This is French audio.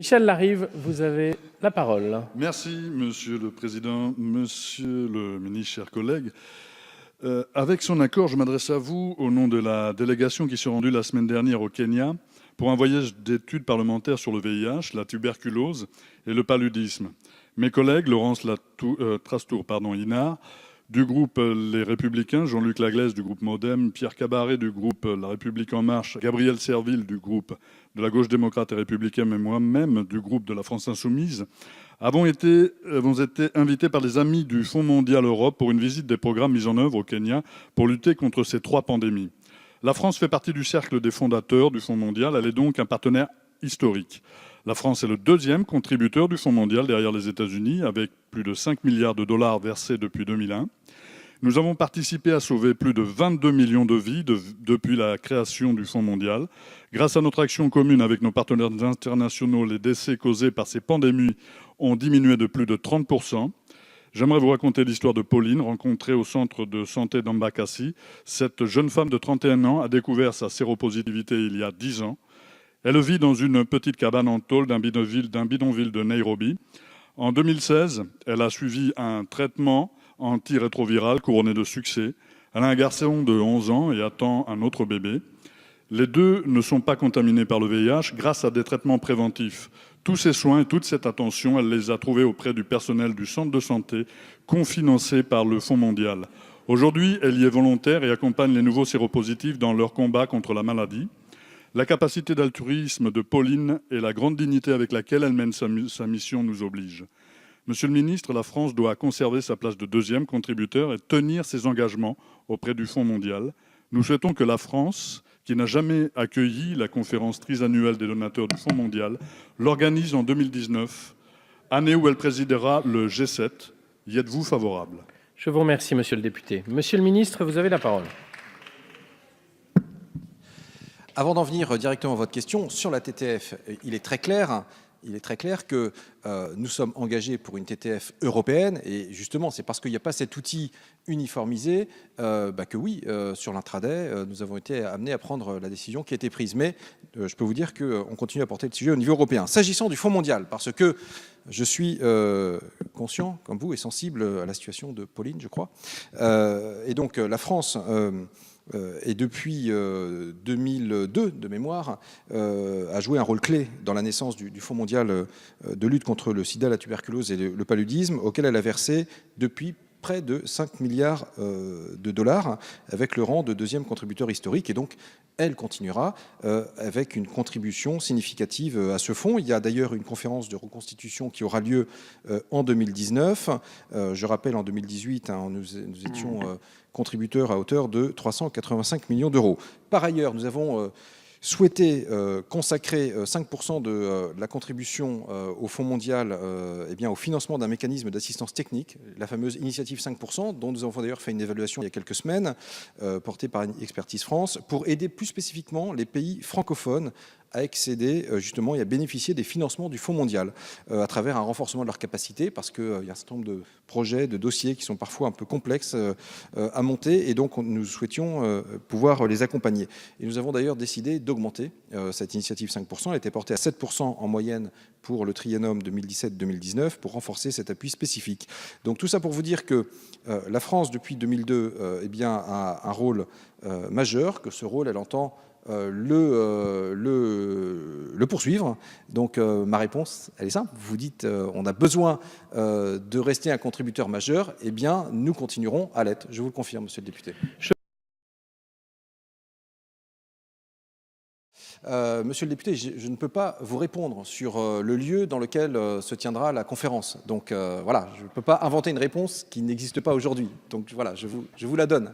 Michel Larive, vous avez la parole. Merci, Monsieur le Président, Monsieur le Ministre, chers collègues. Avec son accord, je m'adresse à vous au nom de la délégation qui s'est rendue la semaine dernière au Kenya pour un voyage d'études parlementaires sur le VIH, la tuberculose et le paludisme. Mes collègues, Laurence Trastour, Inard, du groupe Les Républicains, Jean-Luc Laglaise du groupe MoDem, Pierre Cabaret du groupe La République En Marche, Gabriel Serville du groupe de la gauche démocrate et républicaine et moi-même du groupe de la France Insoumise, avons été invités par les amis du Fonds mondial Europe pour une visite des programmes mis en œuvre au Kenya pour lutter contre ces 3 pandémies. La France fait partie du cercle des fondateurs du Fonds mondial, elle est donc un partenaire historique. La France est le 2e contributeur du Fonds mondial derrière les États-Unis, avec plus de 5 milliards de dollars versés depuis 2001. Nous avons participé à sauver plus de 22 millions de vies depuis la création du Fonds mondial. Grâce à notre action commune avec nos partenaires internationaux, les décès causés par ces pandémies ont diminué de plus de 30%. J'aimerais vous raconter l'histoire de Pauline, rencontrée au centre de santé d'Ambakassi. Cette jeune femme de 31 ans a découvert sa séropositivité il y a 10 ans. Elle vit dans une petite cabane en tôle d'un bidonville de Nairobi. En 2016, elle a suivi un traitement antirétroviral couronné de succès. Elle a un garçon de 11 ans et attend un autre bébé. Les deux ne sont pas contaminés par le VIH grâce à des traitements préventifs. Tous ces soins et toute cette attention, elle les a trouvés auprès du personnel du centre de santé, cofinancé par le Fonds mondial. Aujourd'hui, elle y est volontaire et accompagne les nouveaux séropositifs dans leur combat contre la maladie. La capacité d'altruisme de Pauline et la grande dignité avec laquelle elle mène sa mission nous obligent. Monsieur le ministre, la France doit conserver sa place de 2e contributeur et tenir ses engagements auprès du Fonds mondial. Nous souhaitons que la France, qui n'a jamais accueilli la conférence trisannuelle des donateurs du Fonds mondial, l'organise en 2019, année où elle présidera le G7. Y êtes-vous favorable? Je vous remercie, monsieur le député. Monsieur le ministre, vous avez la parole. Avant d'en venir directement à votre question, sur la TTF, il est très clair que nous sommes engagés pour une TTF européenne et justement c'est parce qu'il n'y a pas cet outil uniformisé que oui, sur l'intraday, nous avons été amenés à prendre la décision qui a été prise. Mais je peux vous dire qu'on continue à porter le sujet au niveau européen. S'agissant du Fonds mondial, parce que je suis conscient, comme vous, et sensible à la situation de Pauline, je crois. Et donc la France... et depuis 2002, de mémoire, a joué un rôle clé dans la naissance du Fonds mondial de lutte contre le sida, la tuberculose et le paludisme, auquel elle a versé depuis près de 5 milliards de dollars, avec le rang de 2e contributeur historique. Et donc, elle continuera avec une contribution significative à ce fonds. Il y a d'ailleurs une conférence de reconstitution qui aura lieu en 2019. Je rappelle, en 2018, nous étions contributeurs à hauteur de 385 millions d'euros. Par ailleurs, nous avons souhaité consacrer 5% de la contribution au Fonds mondial au financement d'un mécanisme d'assistance technique, la fameuse initiative 5%, dont nous avons d'ailleurs fait une évaluation il y a quelques semaines, portée par Expertise France, pour aider plus spécifiquement les pays francophones à accéder justement et à bénéficier des financements du Fonds mondial à travers un renforcement de leur capacité, parce qu'il y a un certain nombre de projets, de dossiers qui sont parfois un peu complexes à monter, et donc nous souhaitions pouvoir les accompagner. Et nous avons d'ailleurs décidé d'augmenter cette initiative 5%. Elle était portée à 7% en moyenne pour le triennum 2017-2019 pour renforcer cet appui spécifique. Donc tout ça pour vous dire que la France, depuis 2002, a un rôle majeur, que ce rôle, elle entend le poursuivre. Donc ma réponse, elle est simple. Vous dites on a besoin de rester un contributeur majeur. Eh bien, nous continuerons à l'être. Je vous le confirme, monsieur le député. Monsieur le député, je ne peux pas vous répondre sur le lieu dans lequel se tiendra la conférence. Donc voilà, je ne peux pas inventer une réponse qui n'existe pas aujourd'hui. Donc voilà, je vous la donne.